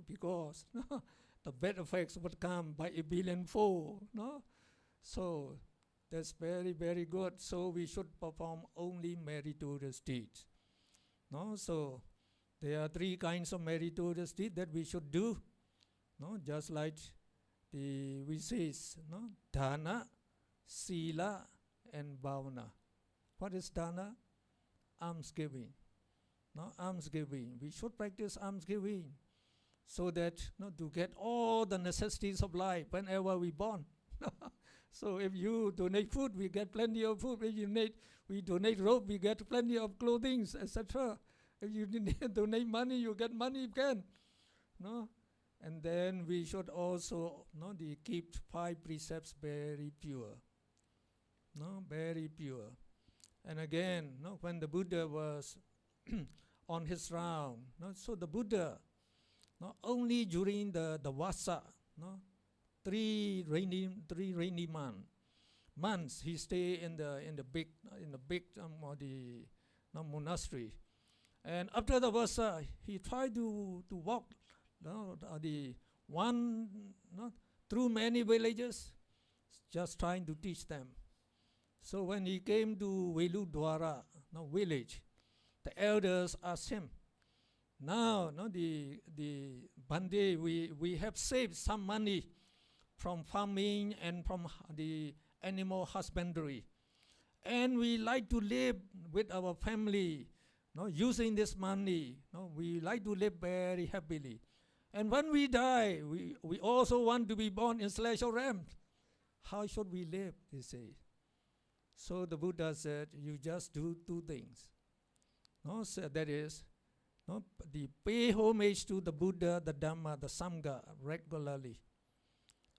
because the bad effects would come by a billionfold. No? So that's very, very good. So we should perform only meritorious deeds. No? So there are three kinds of meritorious deeds that we should do. No? Just like we say, no? Dana, Sila, and Bhavana. What is dana? Almsgiving. No? Almsgiving. We should practice almsgiving so that to get all the necessities of life whenever we born. So if you donate food, we get plenty of food. If we donate rope, we get plenty of clothing, etc. If you donate money, you get money again. No? And then we should also keep 5 precepts very pure. No? Very pure. And again, when the Buddha was on his round, so the Buddha, not only during the Vasa, 3 rainy months, he stayed in the big monastery, and after the Vasa, he tried to walk through many villages, just trying to teach them. So when he came to Veludwara village, the elders asked him, now the Bande, we have saved some money from farming and from the animal husbandry, and we like to live with our family, using this money. We like to live very happily, and when we die, we also want to be born in celestial realms. How should we live, they say. So the Buddha said, you just do 2 things. So that is, the pay homage to the Buddha, the Dhamma, the Sangha regularly.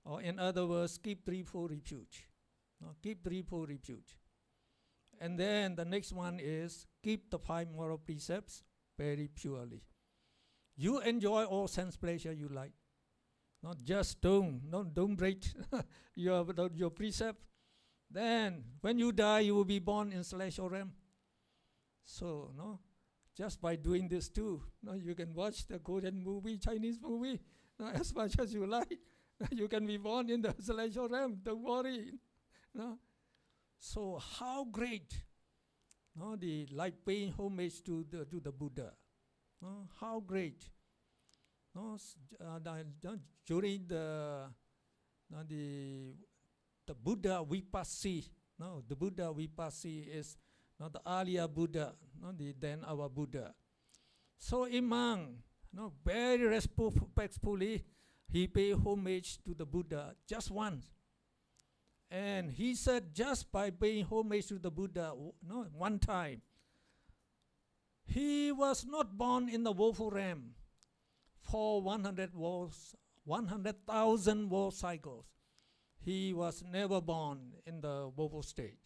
Or in other words, keep 3-4 refuge. Keep 3-4 refuge. And then the next one is keep the 5 moral precepts very purely. You enjoy all sense pleasure you like. Not just don't break your precept. Then when you die, you will be born in celestial realm. So just by doing this too, you can watch the Korean movie, Chinese movie, as much as you like. You can be born in the celestial realm. Don't worry. So how great, the like paying homage to the Buddha. How great. During the Buddha Vipassi, the Buddha Vipassi is the earlier Buddha, then our Buddha. So Imam, very respectfully, he paid homage to the Buddha just once. And he said, just by paying homage to the Buddha one time, he was not born in the woeful realm for 100,000 war cycles. He was never born in the woeful state.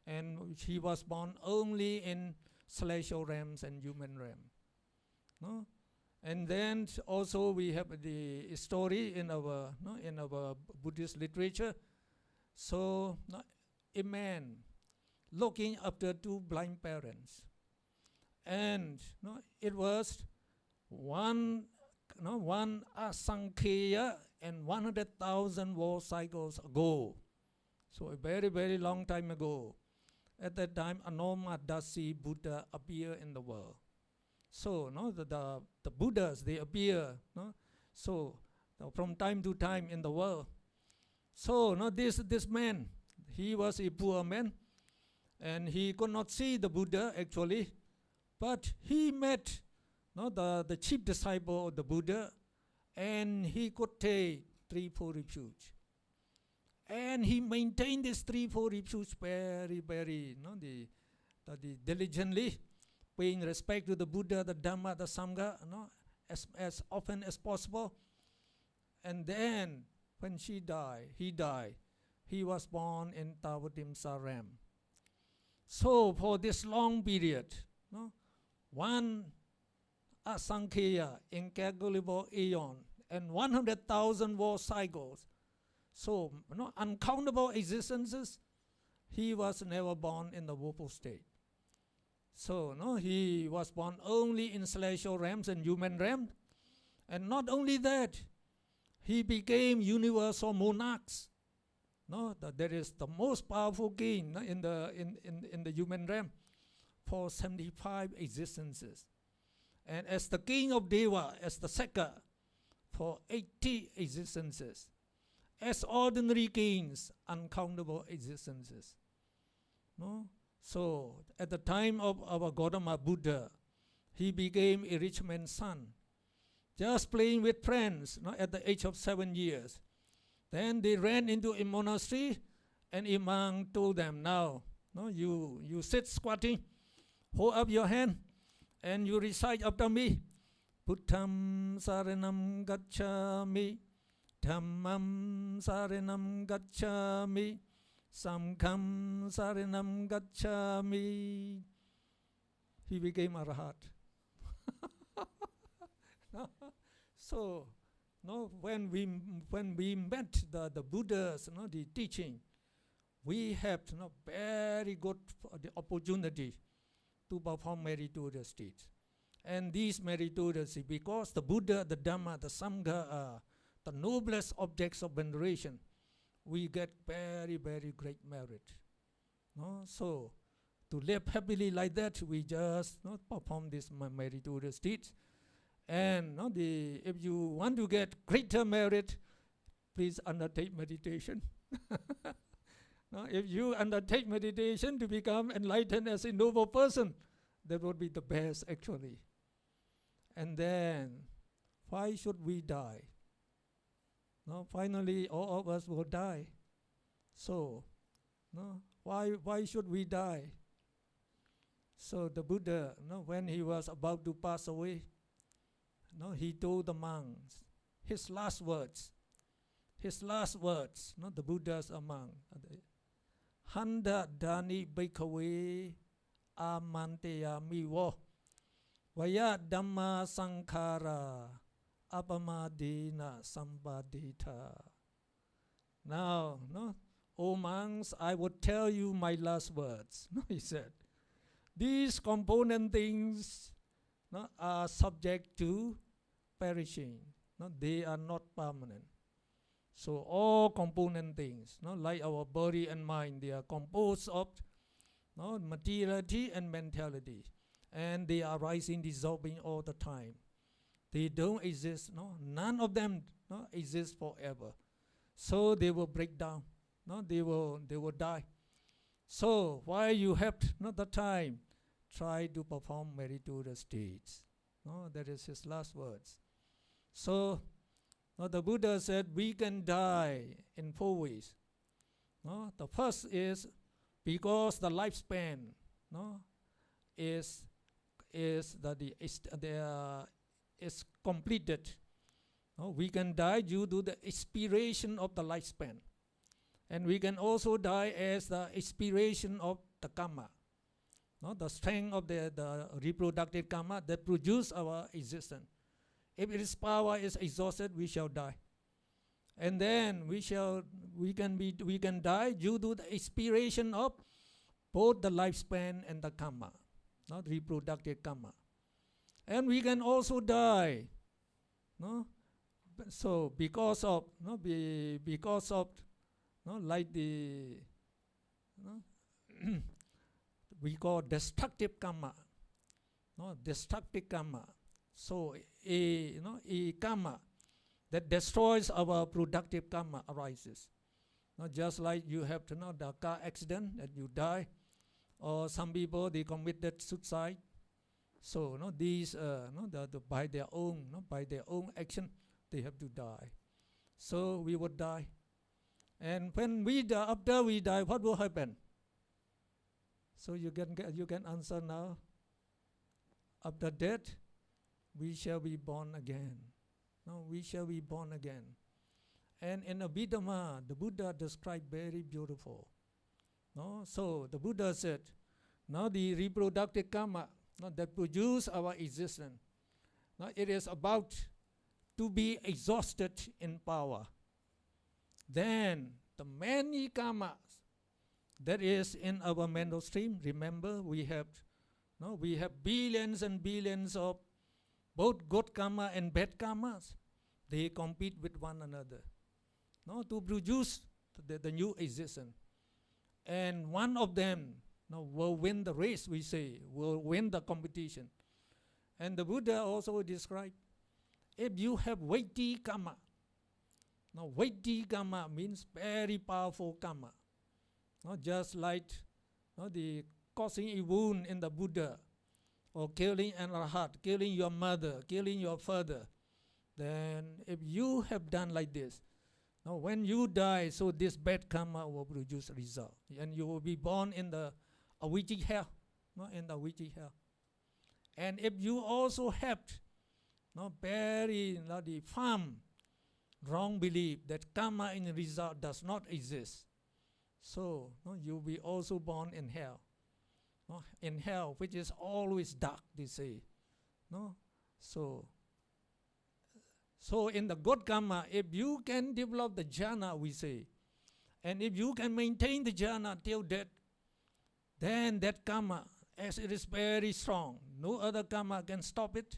And he was born only in celestial realms and human realm. And then also we have the story in our Buddhist literature. So a man looking after 2 blind parents, and it was one asankheya and 100,000 war cycles ago. So a very, very long time ago. At that time, Anomadasi Buddha appeared in the world. So the Buddhas, they appear. So from time to time in the world. So this man, he was a poor man, and he could not see the Buddha actually, but he met the chief disciple of the Buddha, and he could take 3-4 refuge. And he maintained this 3-4 refuge very, very diligently, paying respect to the Buddha, the Dhamma, the Sangha, as often as possible. And then when he died, he was born in Tavatimsa Ram. So for this long period, one asankheya, incalculable aeon, and 100,000 war cycles, so uncountable existences, he was never born in the woeful state. So he was born only in celestial realms and human realms. And not only that, he became universal monarchs. No, that is the most powerful king in the human realm for 75 existences. And as the king of Deva, as the Sekka, for 80 existences. As ordinary kings, uncountable existences. No? So, at the time of our Gautama Buddha, he became a rich man's son, just playing with friends at the age of 7 years. Then they ran into a monastery, and a monk told them, now, you sit squatting, hold up your hand, and you recite after me, Buddham saranam gacchami, Dhammam saranam gacchami, Sangham saranam gacchami. He became Arhat. So, when we met the Buddhas, the teaching, we have very good the opportunity to perform meritorious deeds. And these meritorious, because the Buddha, the Dhamma, the Sangha are the noblest objects of veneration, we get very, very great merit. So, to live happily like that, we just perform these meritorious deeds. And if you want to get greater merit, please undertake meditation. If you undertake meditation to become enlightened as a noble person, that would be the best actually. And then, why should we die? Finally, all of us will die. So, why should we die? So the Buddha, when he was about to pass away, he told the monks his last words. His last words, the Buddha's among. Handa dani bhikkhave amanteyami wo vaya dhamma sankhara apamadena sampadita. Now, O monks, I would tell you my last words. He said, these component things are subject to perishing. They are not permanent. So all component things, like our body and mind, they are composed of materiality and mentality. And they are rising, dissolving all the time. They don't exist. None of them exist forever. So they will break down. They will die. So while you have the time, try to perform meritorious deeds. That is his last words. So the Buddha said we can die in 4 ways. The first is because the lifespan is completed. We can die due to the expiration of the lifespan. And we can also die as the expiration of the karma. The strength of the reproductive karma that produce our existence. If its power is exhausted, we shall die. And then we can die due to the expiration of both the lifespan and the karma, not reproductive karma. And we can also die. So because of like the we call destructive karma. Destructive karma. So a karma that destroys our productive karma arises. Just like you have the car accident that you die, or some people they committed suicide. So these by their own action they have to die. So we would die. And when we die, after we die, what will happen? So you can answer now. After death, we shall be born again. We shall be born again. And in Abhidhamma, the Buddha described very beautiful. So the Buddha said, the reproductive karma that produce our existence, it is about to be exhausted in power. Then the many karmas that is in our mental stream, remember we have billions and billions of Both good karma and bad karmas, they compete with one another, no, to produce the new existence. And one of them, no, will win the race, we say, will win the competition. And the Buddha also described, if you have weighty karma, now weighty karma means very powerful karma, not just like the causing a wound in the Buddha, or killing an arahat, killing your mother, killing your father. Then if you have done like this, now when you die, so this bad karma will produce a result, and you will be born in the awaiting hell, in the awaiting hell. And if you also have very the firm wrong belief that karma in result does not exist, so you will be also born in hell. In hell, which is always dark, they say. So in the good karma, if you can develop the jhana, we say, and if you can maintain the jhana till death, then that karma, as it is very strong, no other karma can stop it,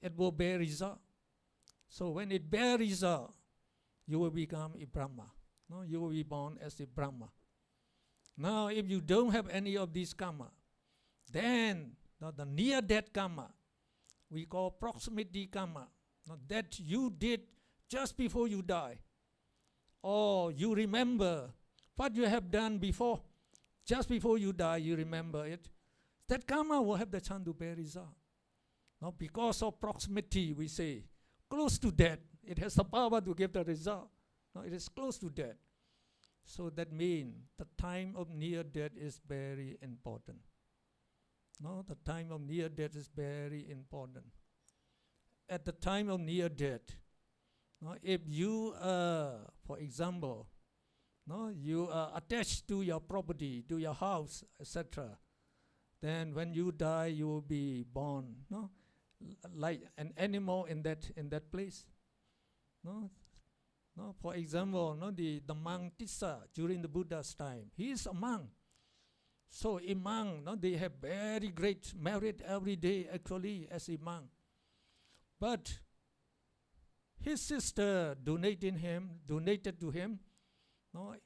it will bear result. So when it bear result, you will become a Brahma. You will be born as a Brahma. Now, if you don't have any of these karma, then the near-death karma, we call proximity karma, that you did just before you die, or you remember what you have done before, just before you die, you remember it, that karma will have the chance to bear result. Now, because of proximity, we say, close to death, it has the power to give the result. Now, it is close to death. So that means the time of near death is very important. The time of near death is very important. At the time of near death, if you for example, you are attached to your property, to your house, etc., then when you die, you will be born, like an animal in that place. For example, the monk Tissa during the Buddha's time, he is a monk. So a monk, they have very great merit every day actually as a monk. But his sister donated to him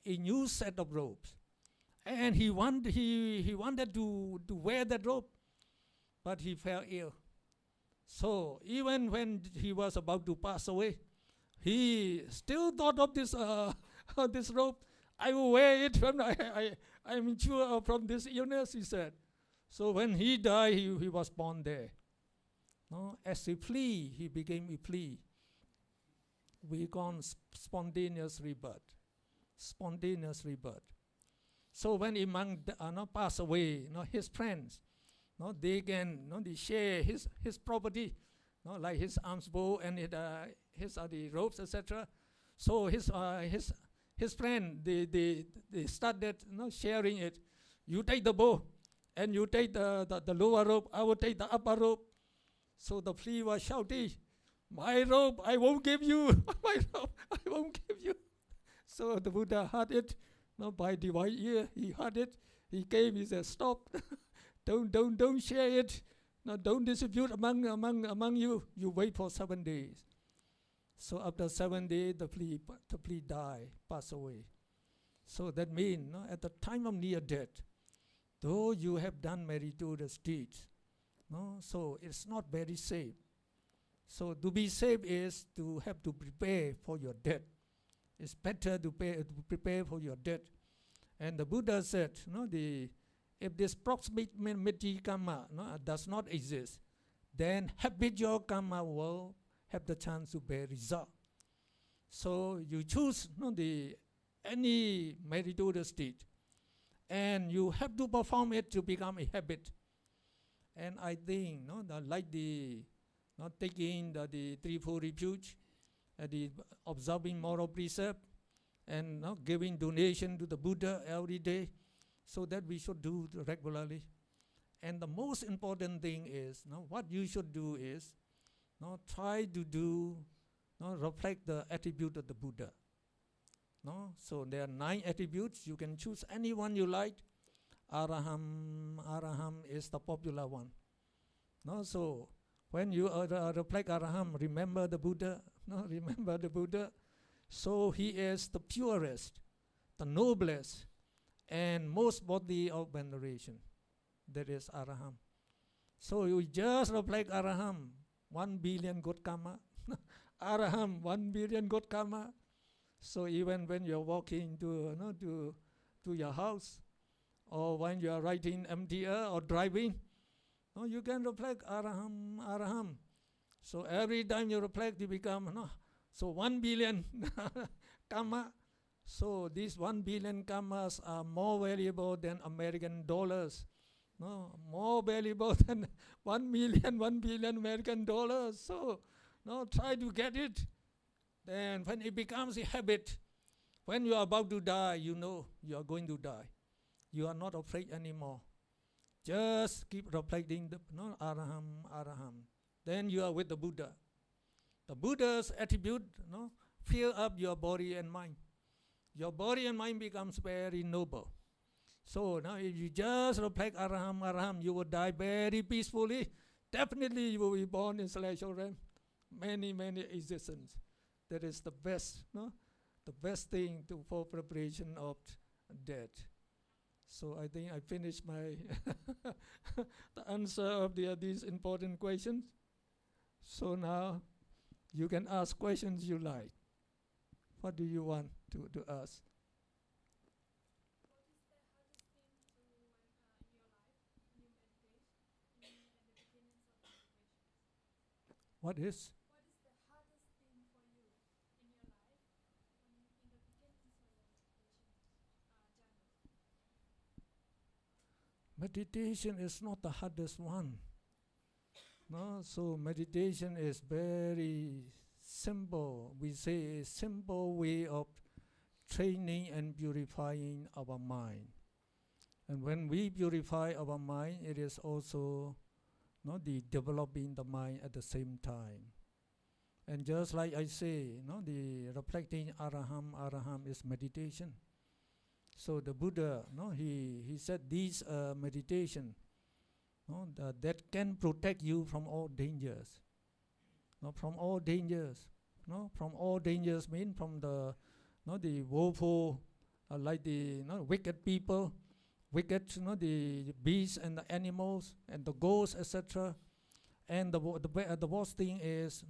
a new set of robes. And he wanted to wear that robe, but he fell ill. So even when he was about to pass away, he still thought of this this robe. I will wear it when I'm sure from this illness, he said. So when he died, he was born there. As a flea, he became a flea. We call spontaneous rebirth. Spontaneous rebirth. So when a monk pass away, his friends, they can they share his property, like his alms bowl and his the robes, etc. So his friend, they started sharing it. You take the bowl, and you take the lower robe. I will take the upper robe. So the flea was shouting, "My robe, I won't give you. My robe, I won't give you." So the Buddha heard it. By divine ear, he heard it. He came. He said, "Stop! don't share it. Don't distribute among you. You wait for 7 days." So after 7 days, the flea died, passed away. So that means at the time of near death, though you have done meritorious deeds, so it's not very safe. So to be safe is to have to prepare for your death. It's better to prepare for your death. And the Buddha said, if this proximity karma does not exist, then habitual karma will have the chance to bear result. So you choose any meritorious deed, and you have to perform it to become a habit. And I think like taking the threefold refuge, the observing moral precept, and giving donation to the Buddha every day, so that we should do regularly. And the most important thing is, what you should do is, try to do, reflect the attribute of the Buddha. So there are 9 attributes. You can choose any one you like. Araham is the popular one. So When you reflect Araham, remember the Buddha. No, remember the Buddha. So he is the purest, the noblest, and most worthy of veneration. That is Araham. So you just reflect Araham, 1 billion good karma. Araham, 1 billion good karma. So even when you're walking to your house, or when you are riding MTR or driving, you can reflect Araham, Araham. So every time you reflect, you become, so 1 billion karma. So these 1 billion karmas are more valuable than American dollars. No, more valuable than 1 billion American dollars. So, try to get it. Then when it becomes a habit, when you are about to die, you know you are going to die. You are not afraid anymore. Just keep reflecting the Araham, Araham. Then you are with the Buddha. The Buddha's attribute, fill up your body and mind. Your body and mind becomes very noble. So now if you just reflect Araham, Araham, you will die very peacefully. Definitely you will be born in celestial realm. Many, many existences. That is the best, the best thing for preparation of death. So I think I finished my the answer of these important questions. So now you can ask questions you like. What do you want to ask? What is? What is the hardest thing for you in your life in the beginnings of your meditation journey? Meditation is not the hardest one. No, so meditation is very simple. We say a simple way of training and purifying our mind. And when we purify our mind, it is also the developing the mind at the same time. And just like I say, the reflecting Araham, Araham is meditation. So the Buddha, he said these meditation that can protect you from all dangers. From all dangers. From all dangers mean from the woeful, like the wicked people, wicked, the beasts and the animals and the ghosts, etc. And the worst thing is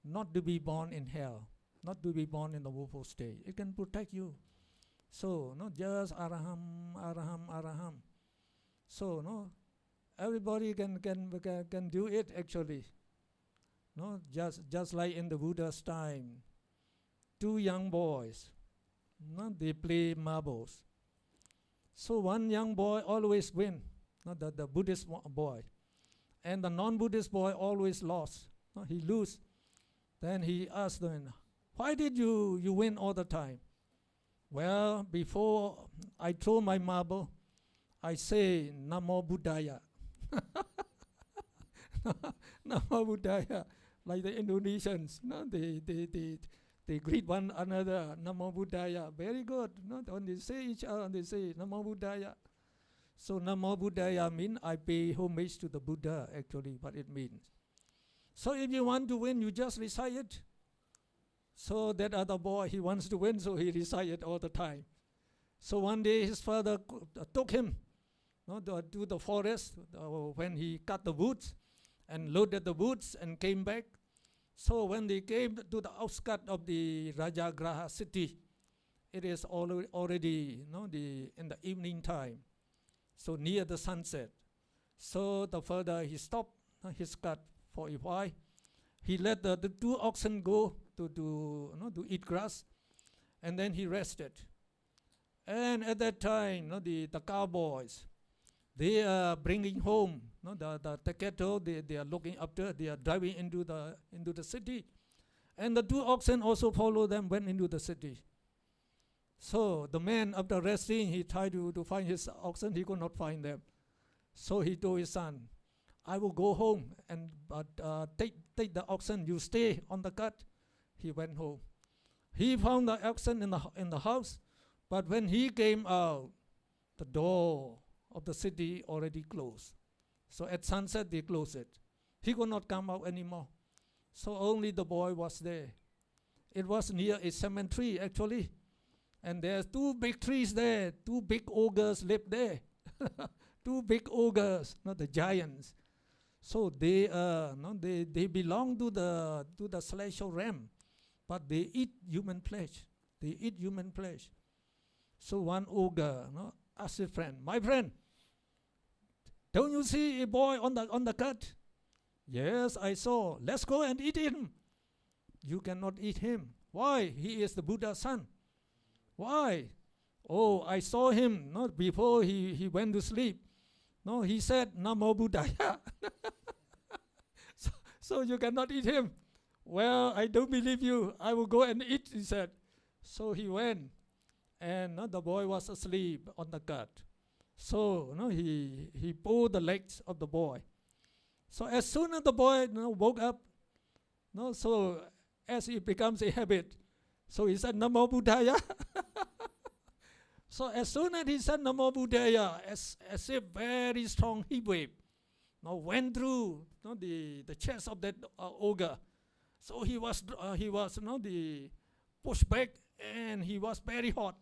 not to be born in hell, not to be born in the woeful state. It can protect you. So not just Araham, Araham, Araham. So everybody can do it actually. Just like in the Buddha's time, 2 young boys, they play marbles. So one young boy always win, the Buddhist boy, and the non-Buddhist boy always lost. He lose. Then he asked them, "Why did you win all the time?" "Well, before I throw my marble, I say Namo Buddhaya." Namo Buddhaya, like the Indonesians, they greet one another, Namo Buddhaya. Very good. When they say each other, they say Namo Buddhaya. So Namo Buddhaya means I pay homage to the Buddha, actually, what it means. So if you want to win, you just recite it. So that other boy, he wants to win, so he recite it all the time. So one day his father took him to the forest when he cut the woods and loaded the woods and came back. So when they came to the outskirts of the Rajagraha city, it is already in the evening time, so near the sunset. So the father, he stopped his cart for a while. He let the 2 oxen go to eat grass, and then he rested. And at that time, the cowboys, they are bringing home the cattle. They are looking after. They are driving into the city, and the 2 oxen also follow them, went into the city. So the man, after resting, he tried to find his oxen. He could not find them. So he told his son, "I will go home and take the oxen. You stay on the cart." He went home. He found the oxen in the house, but when he came out, the door of the city already closed. So at sunset they close it. He could not come out anymore. So only the boy was there. It was near a cemetery actually. And there's two big trees there. Two big ogres lived there. Two big ogres, not the giants. So they belong to the celestial realm, but they eat human flesh. They eat human flesh. So one ogre asked his friend, "My friend, don't you see a boy on the cut?" "Yes, I saw. Let's go and eat him." "You cannot eat him." "Why? He is the Buddha's son." "Why?" "Oh, I saw him before he went to sleep. No, he said, 'Namo Buddhaya.' so you cannot eat him." "Well, I don't believe you. I will go and eat," he said. So he went, and the boy was asleep on the cart. So he pulled the legs of the boy. So as soon as the boy woke up, so as it becomes a habit, so he said, "Namo Buddhaya." So as soon as he said Namo Buddhaya, as if very strong heat wave went through the chest of that ogre. So he was pushed back, and he was very hot.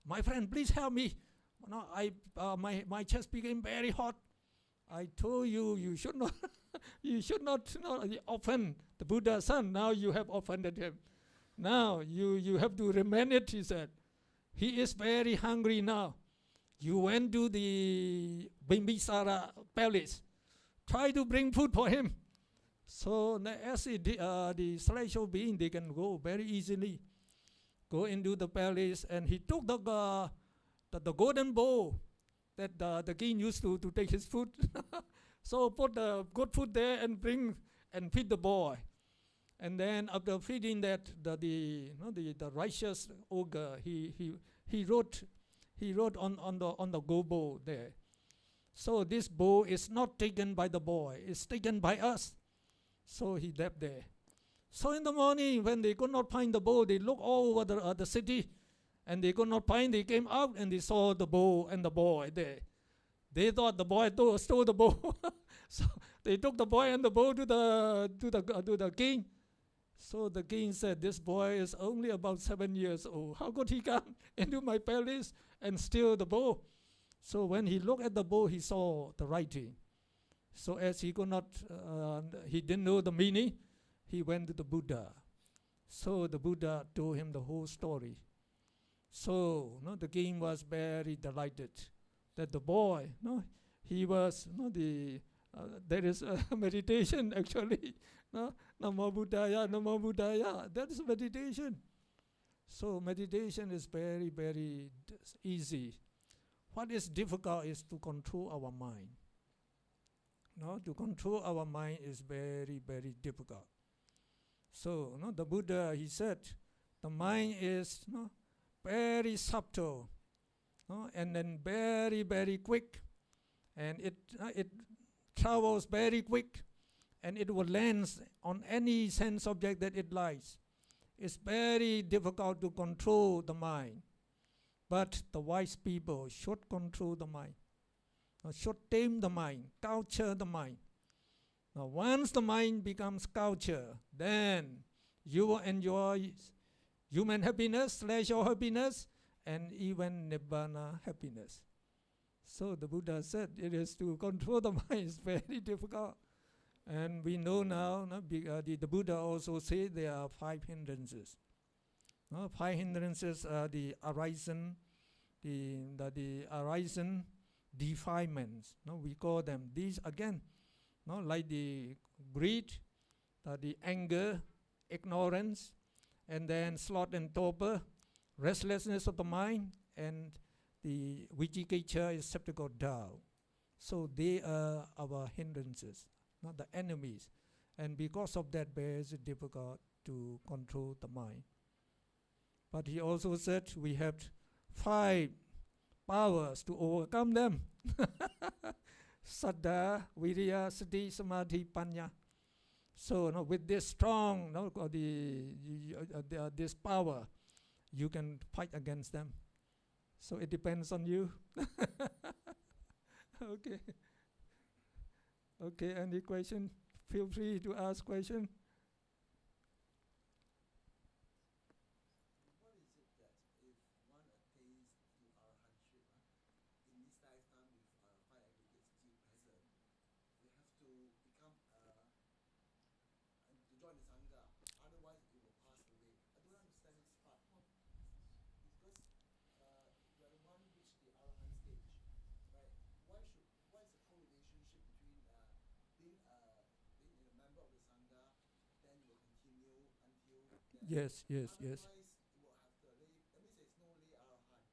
"My friend, please help me. My chest became very hot. I told you, you should not you should not offend the Buddha's son. Now you have offended him. Now you have to remain it," he said. "He is very hungry now. You went to the Bimbisara palace. Try to bring food for him." So as the celestial being, they can go very easily. Go into the palace, and he took the golden bowl that the king used to take his food. So put the good food there and bring and feed the boy. And then after feeding that, the righteous ogre, he wrote on the gold bowl there. So this bowl is not taken by the boy, it's taken by us. So he left there. So in the morning, when they could not find the bowl, they looked all over the city, and they could not find. They came out and they saw the bowl and the boy there. They thought the boy stole the bowl. So they took the boy and the bowl to the king. So the king said, "This boy is only about 7 years old. How could he come into my palace and steal the bowl?" So when he looked at the bowl, he saw the writing. So as he didn't know the meaning, he went to the Buddha. So the Buddha told him the whole story. So the king was very delighted that the boy, he was there is a meditation actually. Namo Buddhaya, Namo Buddhaya. That is meditation. So meditation is very, very easy. What is difficult is to control our mind. To control our mind is very, very difficult. So the Buddha, he said, the mind is very subtle, and then very, very quick, and it travels very quick, and it will land on any sense object that it likes. It's very difficult to control the mind. But the wise people should control the mind, should tame the mind, culture the mind. Now, once the mind becomes culture, then you will enjoy human happiness, celestial happiness, and even Nibbana happiness. So the Buddha said it is to control the mind is very difficult. And we know now, the Buddha also said there are 5 hindrances. 5 hindrances are the arising, the arising defilements. We call them these again, like the greed, the anger, ignorance, and then sloth and torpor, restlessness of the mind, and the vicikiccha is skeptical doubt. So they are our hindrances, not the enemies. And because of that, it's difficult to control the mind. But he also said we have 5 powers to overcome them. Saddha, Viriya, Sati, Samadhi, Panya. So with this strong, this power, you can fight against them. So it depends on you. Okay. Okay, any question feel free to ask question. What is it that if one attains to arahantship in this lifetime with five aggregates still present, we have to become to join the sangha. Otherwise, it will pass away. I don't understand this part because we are the one reach the arahant stage, right? What is the correlationship between being being a member of the sangha, then you will continue until death. Yes, yes, yes. Otherwise, you will have the lay. That means there's no lay arahant.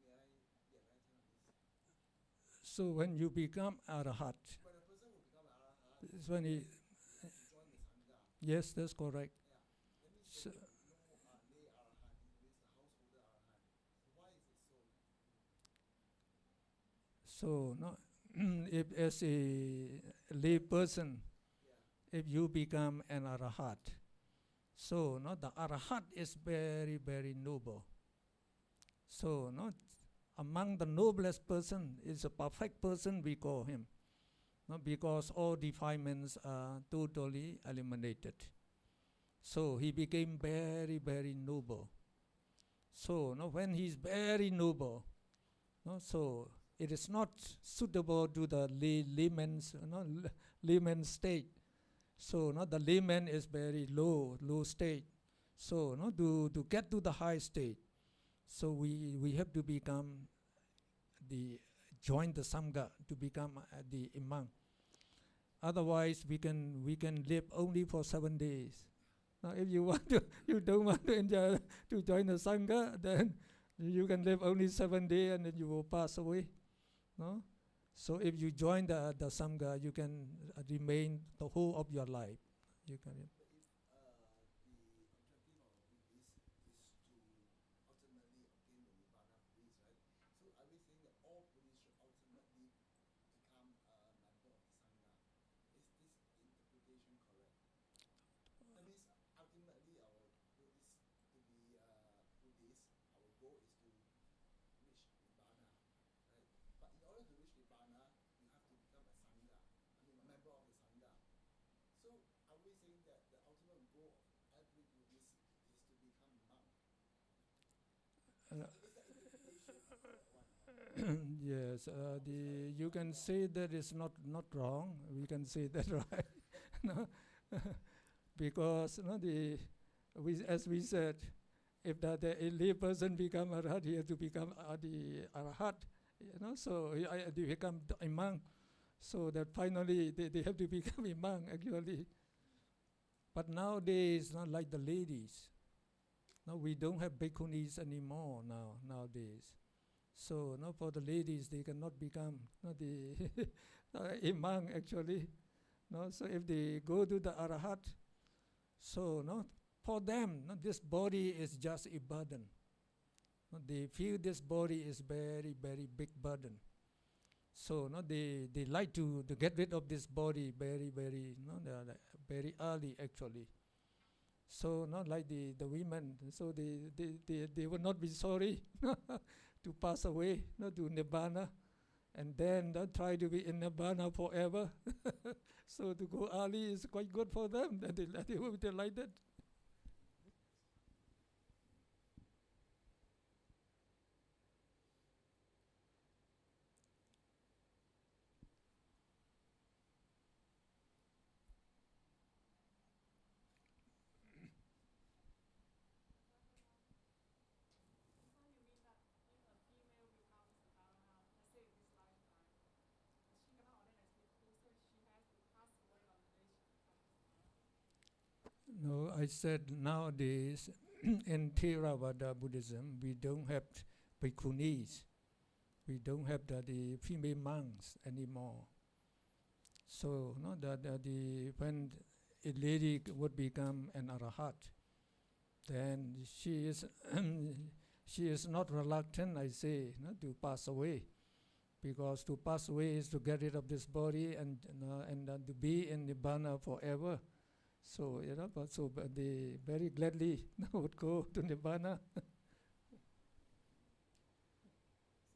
May I get right on this? So when you become arahat, When a person will become arahant, is when he, to join the sangha. yes, that's correct. Yeah. That means So, there will be no lay arahant. It means the householder arahant. So why is it so? so no, if as a lay person, Yeah. if you become an arahat, so no, the arahat is very, very noble. So no, among the noblest person is a perfect person, we call him, no, because all defilements are totally eliminated. So he became very, very noble. So no, when he's very noble, no, so it is not suitable to the layman's, layman state. So no, the layman is very low state. So no, to get to the high state, so we have to become join the sangha to become the imam. Otherwise, we can live only for 7 days. Now, if you don't want to enjoy to join the sangha, then you can live only 7 days and then you will pass away. No, so if you join the sangha, you can remain the whole of your life. You can. But if the objective of Buddhist is to ultimately obtain the Nibbana bliss, right? So are we saying that all Buddhists should ultimately become a member of the sangha? Is this interpretation correct? That means ultimately our Buddhist to be Buddhist, our goal is to reach Nibbana, right? But in order to reach Nibbana, you have to become a sangha. I mean, a member of the sangha. So are we saying that the ultimate goal of every Buddhist is to become a monk? Is that interpretation a correct one? Yes, you can say that is not wrong. We can say that right, no? Because as we said, if the lay person become arhat, he has to become the arahat, So they become a monk, so that finally they have to become a monk actually. But nowadays, not like the ladies. No, we don't have bhikkhunis anymore nowadays. So for the ladies, they cannot become a monk actually. No, so if they go to the arahat, so for them, this body is just a burden. They feel this body is very, very big burden. So they like to get rid of this body very, very very early actually. So not like the women, so they will not be sorry to pass away, to Nibbana, and then try to be in Nibbana forever. So to go early is quite good for them. They will be delighted. How you mean that if a female becomes an arahant, let's say in this lifetime, she cannot ordain as bhikkhu, so she has to pass away on the day she becomes arahant? No, I said nowadays in Theravada Buddhism, we don't have bhikkhunis. We don't have the female monks anymore. So when a lady would become an arahat, then she is she is not reluctant, I say, to pass away, because to pass away is to get rid of this body and to be in Nibbana forever. So but they very gladly would go to Nibbana. So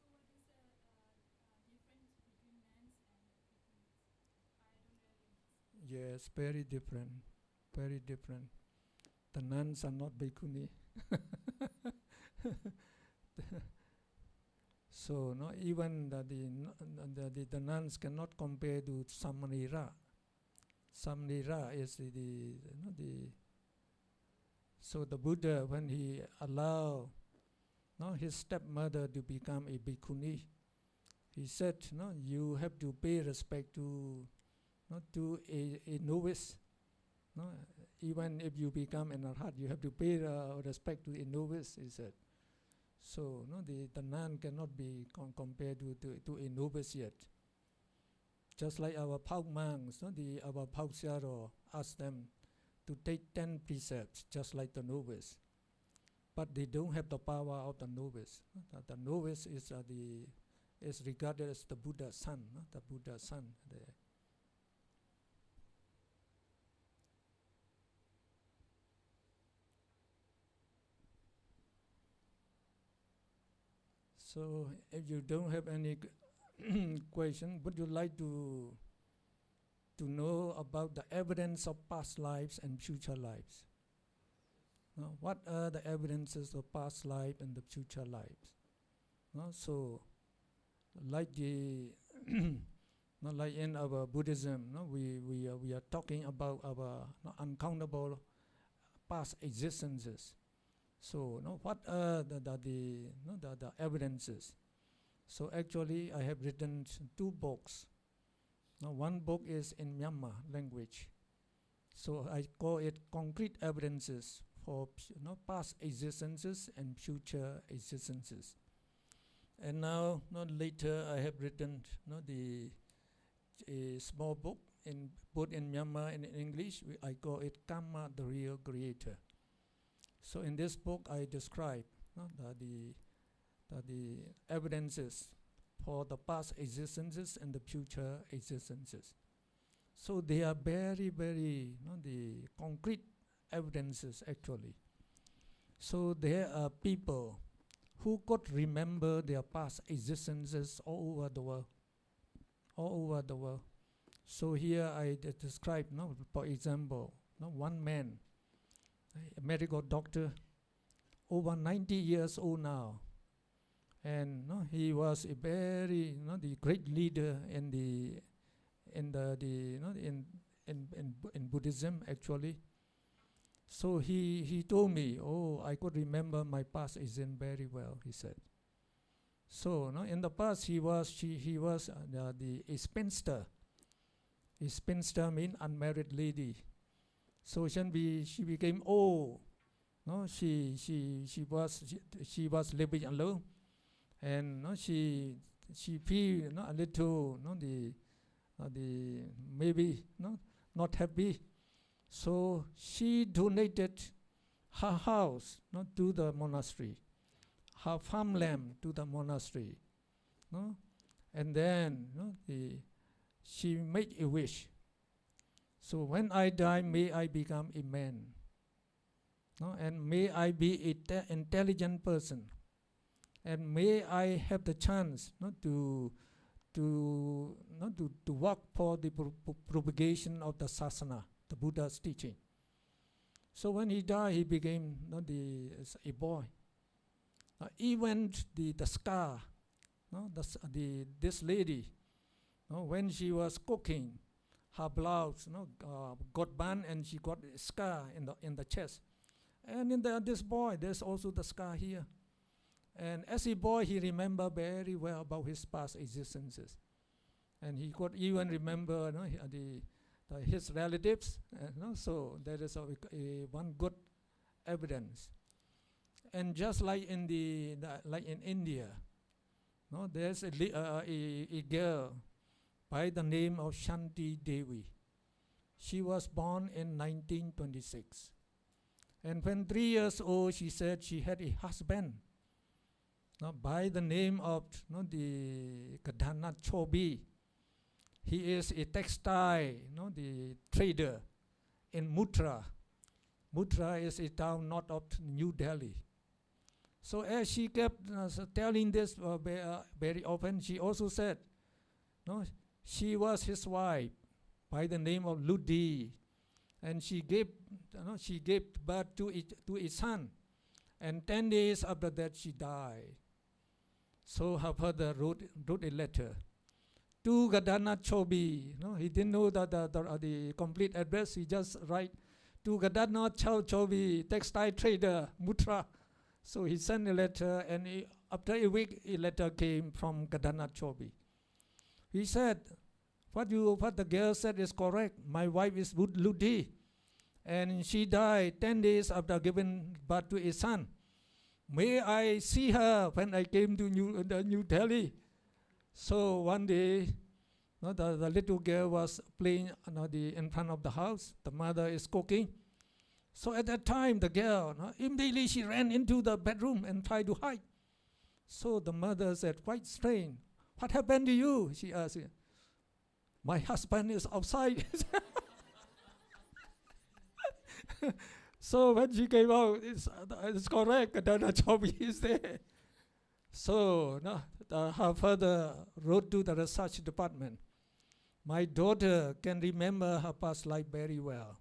what is the difference between men and bhikkhunis? I don't really understand. Yes, very different, very different. The nuns are not bhikkhuni. So no, even the nuns cannot compare to Samanera. Samanera is the so the Buddha, when he allowed his stepmother to become a bhikkhuni, he said, no, you have to pay respect to a novice. No, even if you become an arhat, you have to pay respect to a novice, he said. So no, the nun cannot be compared to a novice yet. Just like our Pauk monks, no, our Pauk Siaro asked them to take 10 precepts, just like the novice. But they don't have the power of the novice. The novice is regarded as the Buddha's son, no? The Buddha's son. So if you don't have any question, would you like to know about the evidence of past lives and future lives? No? What are the evidences of past life and the future lives? No? So, like like in our Buddhism, no, we are talking about our uncountable past existences. So, what are the evidences? So actually, I have written 2 books. Now, one book is in Myanmar language. So I call it Concrete Evidences for past existences and future existences. And now, later, I have written a small book in both in Myanmar and in English. I call it Karma, the Real Creator. So in this book, I describe the evidences for the past existences and the future existences. So they are very, very the concrete evidences actually. So there are people who could remember their past existences all over the world. All over the world. So here I describe, for example, one man, a medical doctor, over 90 years old now, and he was a very the great leader in Buddhism actually. So he told me, oh, I could remember my past existence very well, he said. So in the past he was a spinster. A spinster means unmarried lady. So she became old. She was living alone, and she feel a little the maybe not happy. So she donated her house to the monastery, her farmland to the monastery, and then she made a wish. So when I die, may I become a man, and may I be an intelligent person, and may I have the chance to work for the propagation of the sasana, the Buddha's teaching. So when he died, he became a boy. Even the scar, this lady, when she was cooking, her blouse got burned and she got a scar in the chest. And in this boy, there's also the scar here. And as a boy, he remembered very well about his past existences. And he could even remember his relatives. So that is one good evidence. And just like in in India, there's a girl by the name of Shanti Devi. She was born in 1926. And when 3 years old, she said she had a husband by the name of the Gadana Chobi. He is a textile, the trader in Mutra. Mutra is a town north of New Delhi. So as she kept telling this very often, she also said, she was his wife by the name of Ludi, and she gave birth to a son, and 10 days after that she died. So her father wrote a letter to Gadana Chobi. He didn't know the complete address. He just write to Gadana Chobi, textile trader, Mutra. So he sent a letter, and after a week, a letter came from Gadana Chobi. He said, what the girl said is correct. My wife is Ludi, and she died 10 days after giving birth to a son. May I see her when I came to New Delhi? So one day, the little girl was playing in front of the house. The mother is cooking. So at that time, the girl, immediately she ran into the bedroom and tried to hide. So the mother said, quite strange. What happened to you? She asked. My husband is outside. So when she came out, it's correct. Gadana Chobi is there. So her father wrote to the research department. My daughter can remember her past life very well.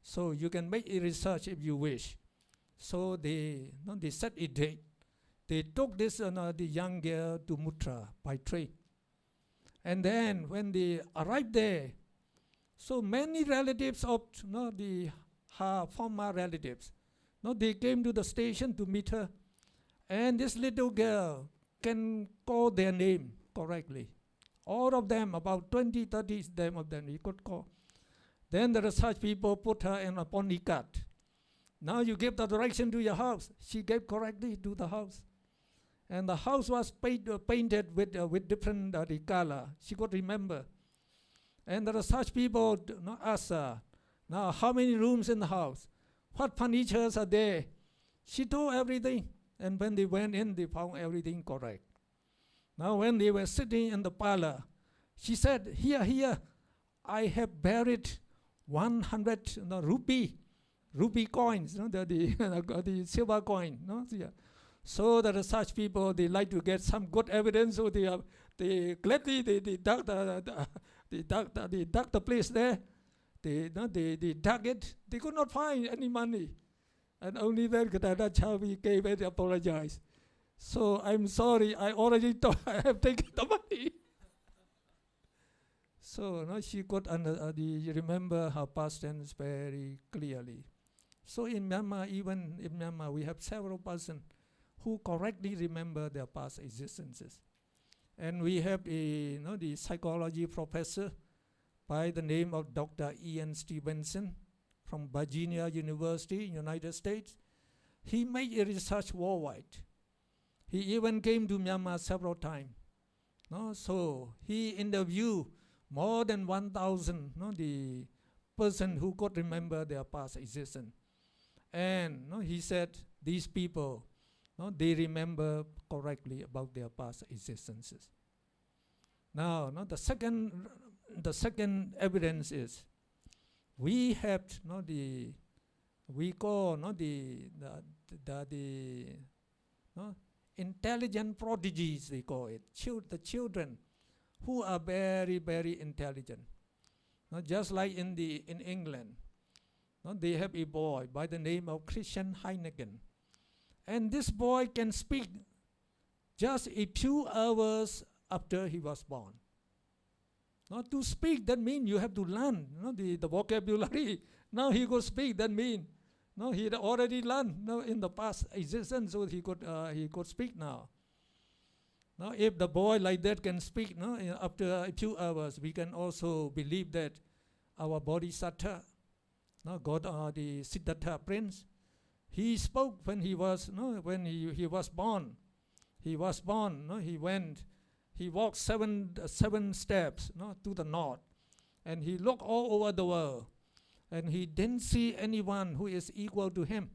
So you can make a research if you wish. So they set a date. They took this the young girl to Mutra by train. And then when they arrived there, so many relatives of her former relatives, they came to the station to meet her. And this little girl can call their name correctly. All of them, about 20, 30 of them, he could call. Then the research people put her in a pony cart. Now you give the direction to your house. She gave correctly to the house. And the house was painted with different color. She could remember. And the research people asked her, now how many rooms in the house? What furnitures are there? She told everything. And when they went in, they found everything correct. Now when they were sitting in the parlor, she said, here, I have buried 100 rupee coins, the silver coin. So the research people, they like to get some good evidence, so they gladly dug the place there. They dug it. They could not find any money. And only then Gadana Chobi came and apologized. So I'm sorry, I already thought I have taken the money. So she could remember her past tense very clearly. So in Myanmar, even in Myanmar, we have several persons who correctly remember their past existences. And we have the psychology professor by the name of Dr. Ian Stevenson from Virginia University, United States. He made a research worldwide. He even came to Myanmar several times. So he interviewed more than 1,000 the person who could remember their past existence. And he said these people, they remember correctly about their past existences. Now, the second evidence is we have we call the intelligent prodigies, they call it, the children who are very, very intelligent. Just like in England, they have a boy by the name of Christian Heineken. And this boy can speak just a few hours after he was born. To speak, that means you have to learn the vocabulary. Now he could speak, that means he had already learned in the past existence, so he could speak now. Now if the boy like that can speak after a few hours, we can also believe that our Bodhisattva, God, the Siddhartha prince, he spoke when he was he was born. He was born. He walked seven steps to the north, and he looked all over the world, and he didn't see anyone who is equal to him.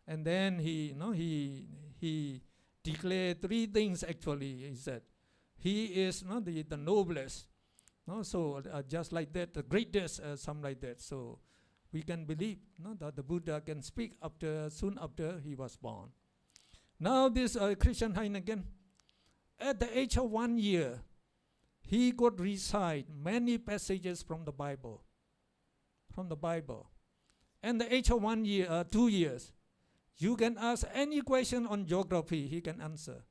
And then he declared three things actually. He said, he is the noblest. So just like that, the greatest, something like that. So we can believe that the Buddha can speak soon after he was born. Now this Christian Heineken, at the age of 1 year, he could recite many passages from the Bible. From the Bible. And the age of 1 year, 2 years, you can ask any question on geography, he can answer.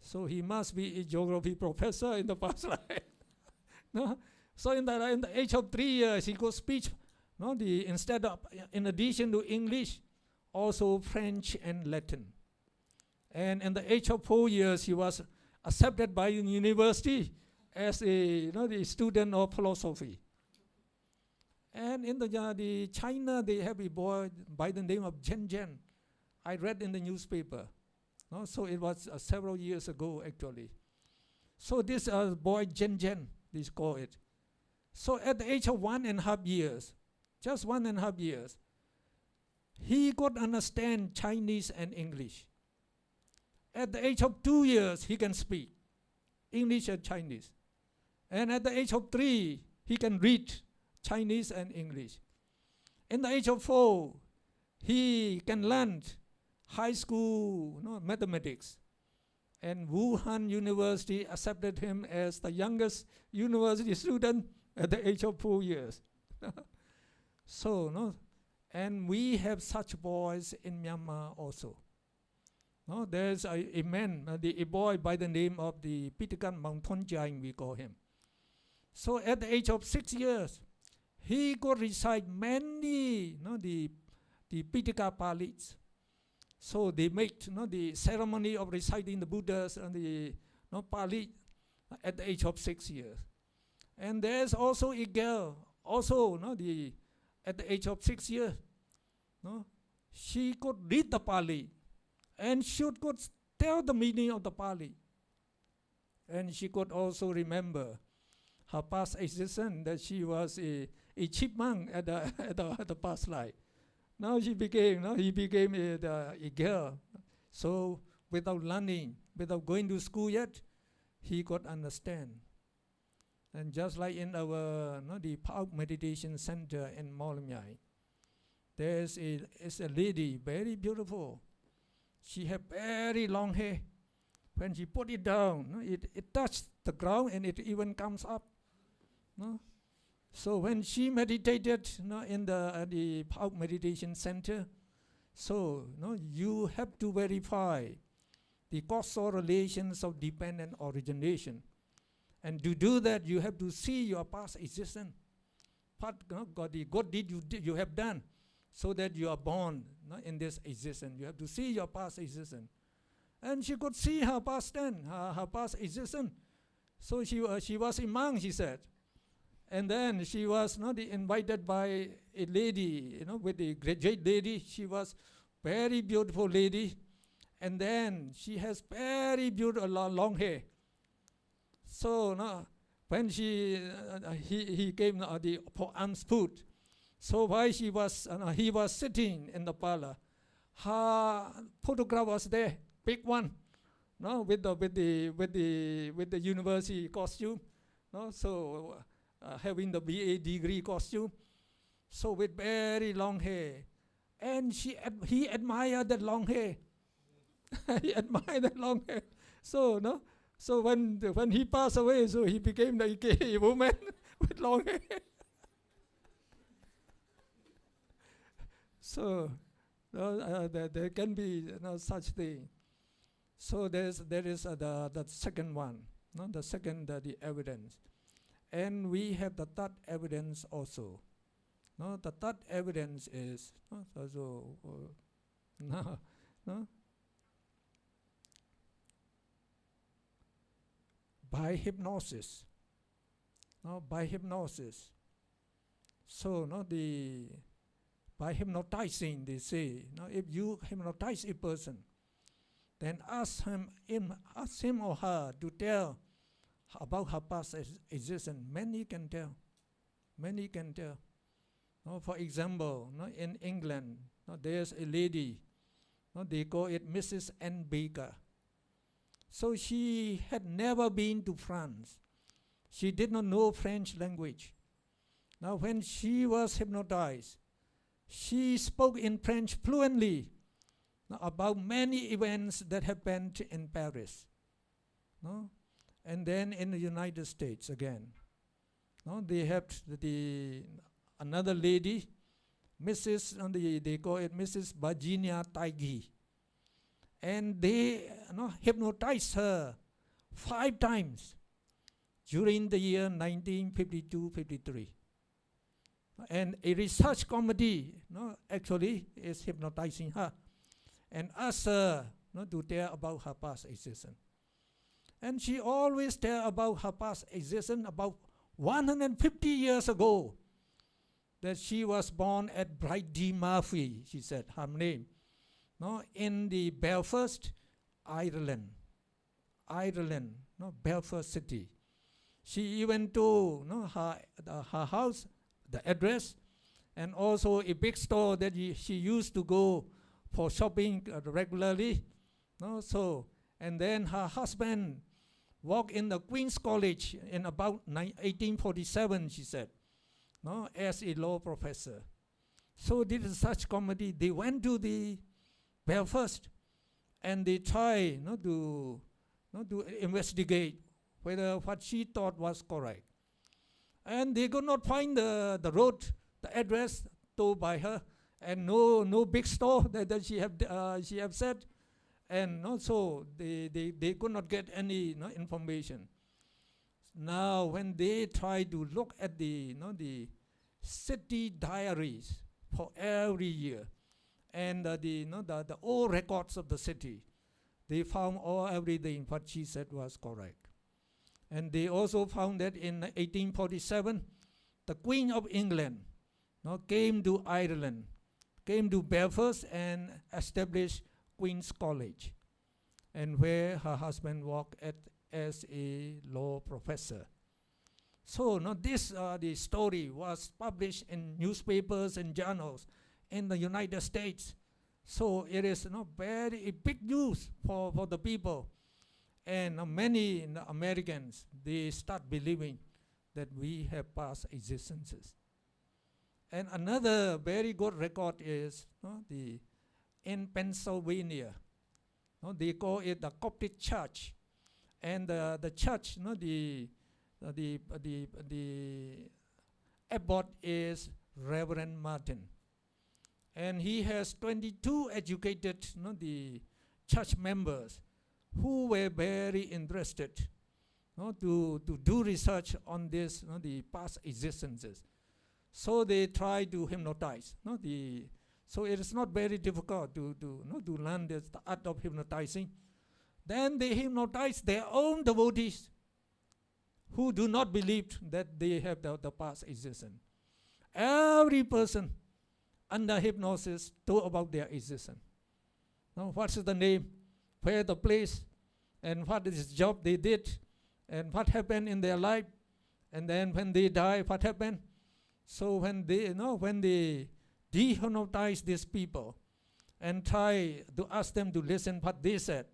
So he must be a geography professor in the past life. No? So in the age of 3 years, he could speak. No, in addition to English, also French and Latin. And in the age of 4 years, he was accepted by the university as the student of philosophy. And in the China, they have a boy by the name of Zhen Zhen. I read in the newspaper. No? So it was several years ago, actually. So this boy Zhen Zhen, they call it. So at the age of 1.5 years, just 1.5 years, he could understand Chinese and English. At the age of 2 years, he can speak English and Chinese. And at the age of 3, he can read Chinese and English. In the age of 4, he can learn high school mathematics. And Wuhan University accepted him as the youngest university student at the age of 4 years. So, and we have such boys in Myanmar also. No, there's a man, a boy by the name of the Pitakan Mangthonjang, we call him. So at the age of 6 years, he could recite many, the Pitaka Palis. So they make the ceremony of reciting the Buddhas and the Pali at the age of 6 years. And there's also a girl, also at the age of 6 years. She could read the Pali and she could tell the meaning of the Pali. And she could also remember her past existence, that she was a chipmunk at the past life. Now he became a girl. So without learning, without going to school yet, he could understand. And just like in our the Park Meditation Center in Molamyai, there's a lady, very beautiful. She had very long hair. When she put it down, it touched the ground and it even comes up. So when she meditated in the Park Meditation Center, so you have to verify the causal relations of dependent origination. And to do that, you have to see your past existence. What did you have done so that you are born in this existence? You have to see your past existence. And she could see her past existence. So she was a monk, she said. And then she was invited by a lady, with a graduate lady. She was very beautiful lady. And then she has very beautiful long hair. So when he came for alms food, so while he was sitting in the parlor, her photograph was there, big one, with the university costume, so having the BA degree costume, so with very long hair, and he admired that long hair. He admired that long hair. So So when he passed away, so he became like a woman with long hair. So there can be such thing. So there is the second one, the second the evidence, and we have the third evidence also. The third evidence is by hypnosis. By hypnosis. So by hypnotizing, they say, if you hypnotize a person, then ask him or her to tell about her past existence. Many can tell. Many can tell. For example, in England, there's a lady, they call it Mrs. N. Baker. So she had never been to France. She did not know French language. Now when she was hypnotized, she spoke in French fluently about many events that happened in Paris. And then in the United States again, no, they have another lady, Mrs. They call it Mrs. Virginia Tighe, and they hypnotized her 5 times during the year 1952-53. And a research committee actually is hypnotizing her and asked her to tell about her past existence. And she always tell about her past existence about 150 years ago, that she was born at Bright D. Murphy, she said, her name, in the Belfast, Ireland, Belfast city. She even told her house, the address, and also a big store that she used to go for shopping regularly. And then her husband worked in the Queen's College in about 1847, she said, as a law professor. So this research committee, they went to the Belfast and they tried to investigate whether what she thought was correct. And they could not find the road, the address told by her, and no big store that she have said, and also they could not get any information. Now, when they try to look at the city diaries for every year, and the old records of the city, they found everything what she said was correct. And they also found that in 1847, the Queen of England came to Ireland, came to Belfast and established Queen's College, and where her husband worked as a law professor. So the story was published in newspapers and journals in the United States. So it is very big news for the people. And many Americans, they start believing that we have past existences. And another very good record is in Pennsylvania. They call it the Coptic Church. And the church, the abbot is Reverend Martin. And he has 22 educated the church members who were very interested to do research on this, the past existences. So they try to hypnotize. So it is not very difficult to learn the art of hypnotizing. Then they hypnotize their own devotees who do not believe that they have the past existence. Every person under hypnosis told about their existence. What's the name, where the place, and what is the job they did, and what happened in their life, and then when they die, what happened. So when they dehypnotize these people and try to ask them to listen what they said,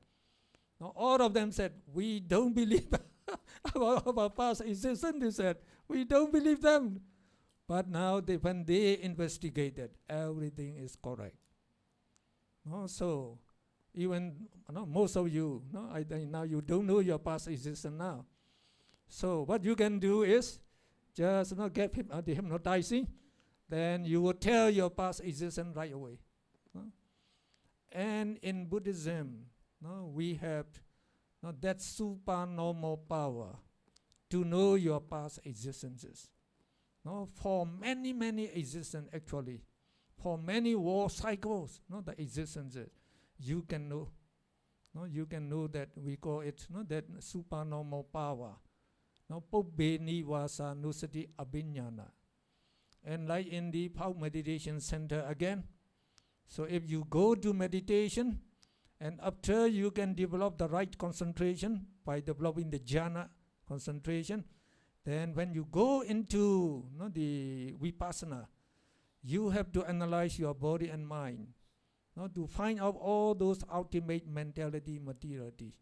all of them said, we don't believe about past existence. They said, we don't believe them. But now when they investigated, everything is correct. So even most of you, I think now you don't know your past existence now. So what you can do is just get the hypnotizing, then you will tell your past existence right away. And in Buddhism, we have that supernormal power to know your past existences. For many existences actually, for many war cycles, the existences, you can know. You can know that we call it that supernormal power. Pobbe Nivasa Nusati Abhinyana. And like in the Pau Meditation Center again, so if you go to meditation, and after you can develop the right concentration by developing the jhana concentration, then when you go into the vipassana, you have to analyze your body and mind, to find out all those ultimate mentality, materiality.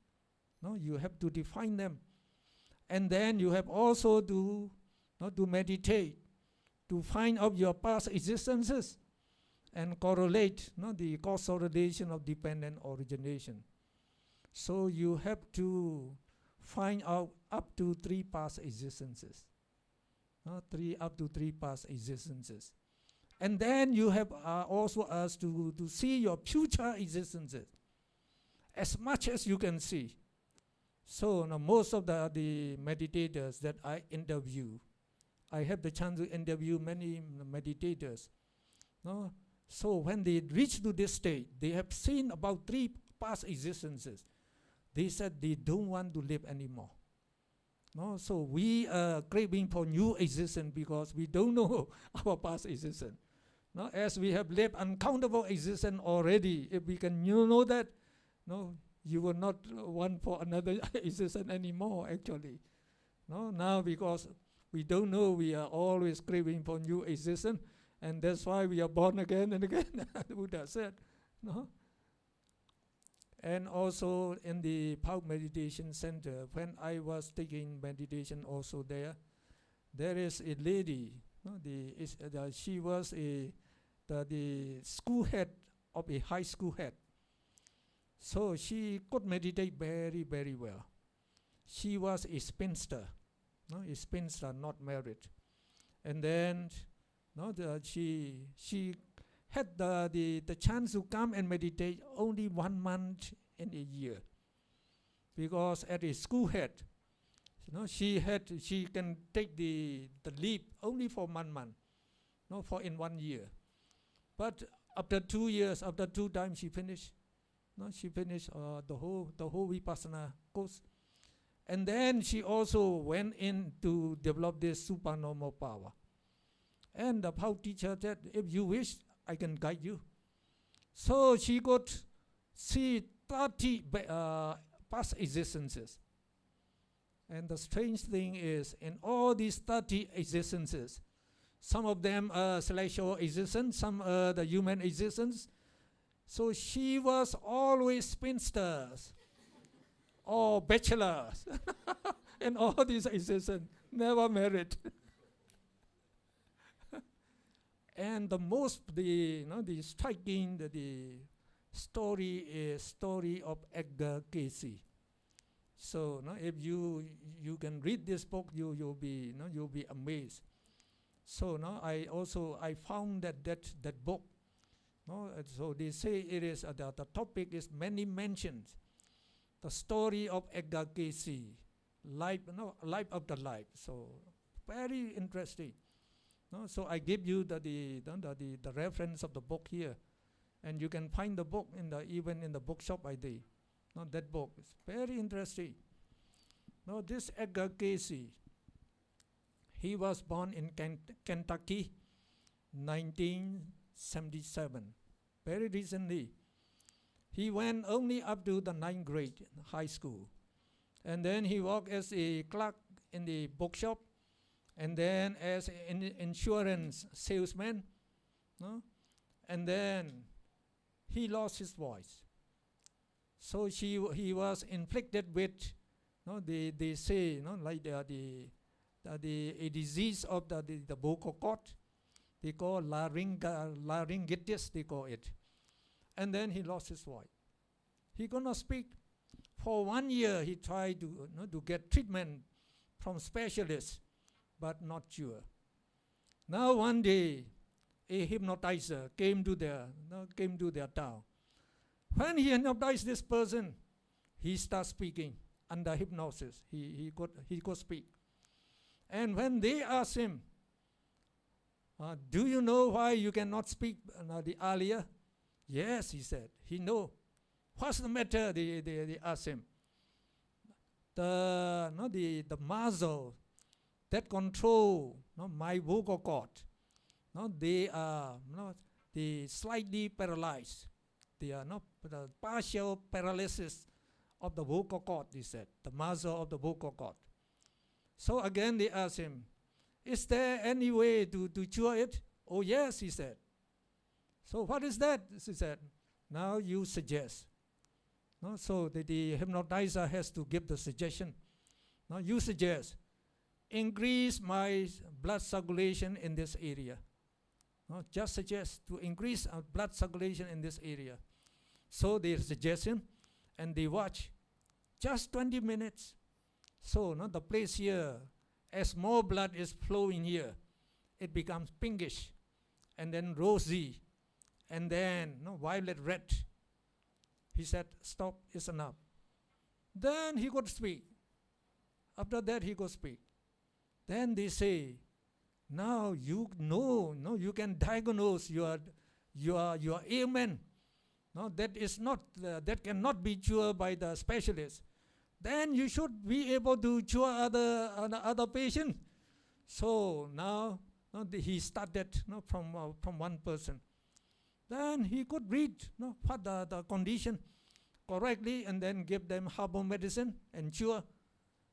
You have to define them. And then you have also to meditate, to find out your past existences and correlate the causal relation of dependent origination. So you have to find out up to 3 past existences. Up to 3 past existences. And then you have also asked to see your future existences as much as you can see. So now most of the meditators that I interview, I have the chance to interview many meditators. No? So when they reach to this state, they have seen about 3 past existences. They said they don't want to live anymore. No? So we are craving for new existence because we don't know our past existence. No? As we have lived uncountable existence already, if we can know that, no, you will not want for another existence anymore actually. No? Now because we don't know, we are always craving for new existence, and that's why we are born again and again, the Buddha said. No? And also in the Pau Meditation Center, when I was taking meditation also there is a lady, no, she was the school head of a high school head. So she could meditate very, very well. She was a spinster, no, a spinster, not married. And then she had the chance to come and meditate only 1 month in a year, because at a school head, she can take the leave only for 1 month, for in 1 year. But after 2 years, after 2 times, she finished. She finished the whole Vipassana course, and then she also went in to develop this supernormal power. And the Pao teacher said, if you wish, I can guide you. So she got 30 past existences. And the strange thing is, in all these 30 existences, some of them are celestial existence, some are the human existence. So she was always spinsters or bachelors in all these existences, never married. And the striking the story is story of Edgar Cayce. So if you can read this book, you'll be amazed. So I found that book. So they say it is the topic is many mentions. The story of Edgar Cayce, life after life. So very interesting. So I give you the reference of the book here, and you can find the book even in the bookshop I did. That book is very interesting. This Edgar Cayce, he was born in Kentucky, 1977, very recently. He went only up to the 9th grade in high school, and then he worked as a clerk in the bookshop, and then as an insurance salesman, and then he lost his voice. So he was inflicted with, they say, like a disease of the vocal cord. They call laryngitis, they call it. And then he lost his voice. He could not speak. For 1 year, he tried to get treatment from specialists, but not sure. Now one day, a hypnotizer came to their town. When he hypnotized this person, he started speaking under hypnosis. He could speak. And when they asked him, do you know why you cannot speak the earlier? Yes, he said. He know. What's the matter? They asked him. The muscle that control my vocal cord, they are they slightly paralyzed. They are not the partial paralysis of the vocal cord, he said, the muscle of the vocal cord. So again they asked him, is there any way to cure it? Oh yes, he said. So what is that? He said, now you suggest. So the hypnotizer has to give the suggestion. Now you suggest, increase my blood circulation in this area. Just suggest to increase blood circulation in this area. So they suggest him, and they watch just 20 minutes. So the place here, as more blood is flowing here, it becomes pinkish, and then rosy, and then violet red. He said, stop, it's enough. Then he could speak. After that, he could speak. Then they say, now you know, you can diagnose your ailment. No, that is not, that cannot be cured by the specialist. Then you should be able to cure other patients. So now he started from one person. Then he could read what the condition correctly, and then give them herbal medicine and cure.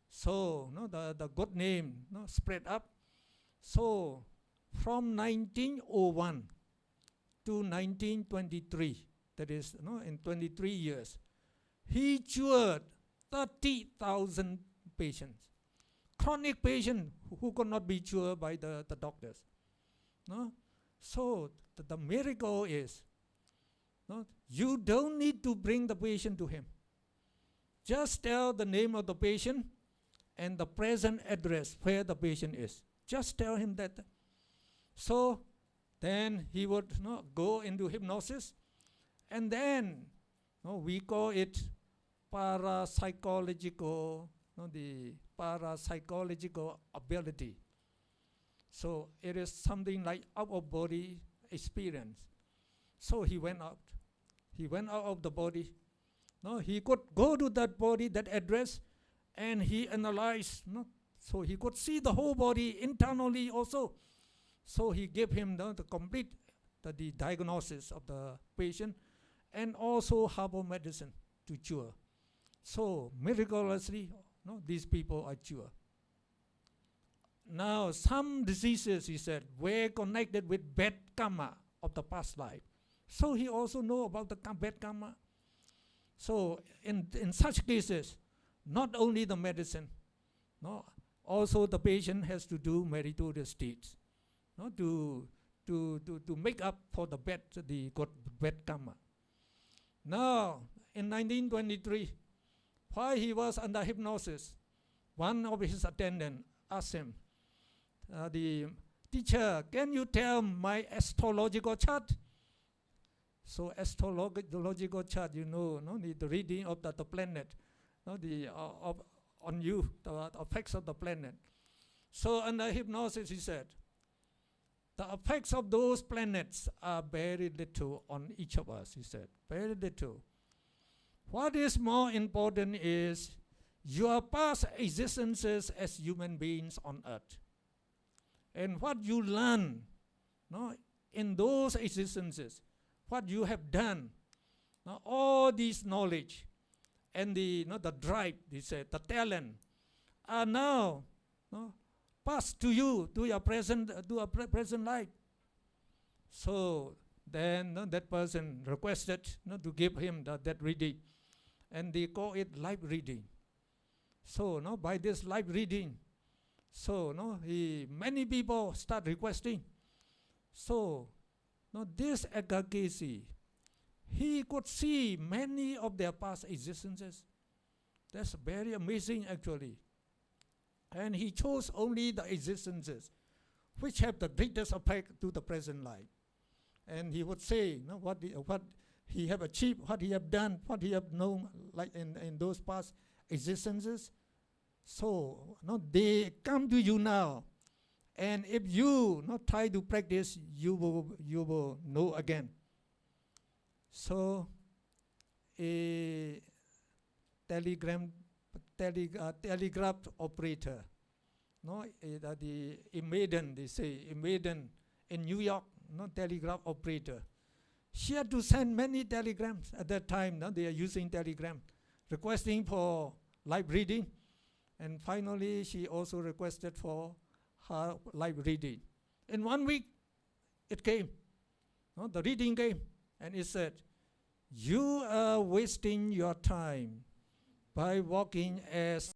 So the good name spread up. So from 1901 to 1923, that is in 23 years, he cured 30,000 patients, chronic patients who could not be cured by the doctors. So the miracle is, you don't need to bring the patient to him. Just tell the name of the patient and the present address where the patient is. Just tell him that. So then he would go into hypnosis, and then we call it parapsychological, the parapsychological ability. So it is something like out of body experience. So he went out. He went out of the body. He could go to that body, that address, and he analyzed. So he could see the whole body internally also. So he gave him the complete the diagnosis of the patient, and also herbal medicine to cure. So miraculously, these people are cured. Now, some diseases, he said, were connected with bad karma of the past life. So he also know about the bad karma. So in such cases, not only the medicine, also the patient has to do meritorious deeds, to make up for the bad karma. Now, in 1923, while he was under hypnosis, one of his attendants asked him, the teacher, can you tell my astrological chart? So astrological chart, the reading of the planet, on you, the effects of the planet. So under hypnosis, he said, the effects of those planets are very little on each of us, he said, very little. What is more important is your past existences as human beings on earth. And what you learn in those existences, what you have done, all this knowledge and the drive, he said, the talent, are now passed to you, to your present life. So then that person requested to give him that reading, and they call it live reading. So by this live reading, so many people start requesting. So this Agagesi, he could see many of their past existences. That's very amazing actually. And he chose only the existences which have the greatest effect to the present life. And he would say what he have achieved, what he have done, what he have known, like in those past existences. So they come to you now, and if you try to practice, you will know again. So a telegraph operator, a maiden, they say, a maiden in New York, telegraph operator. She had to send many telegrams at that time. They are using telegram, requesting for live reading. And finally, she also requested for her live reading. In 1 week, it came. The reading came. And it said, you are wasting your time by walking as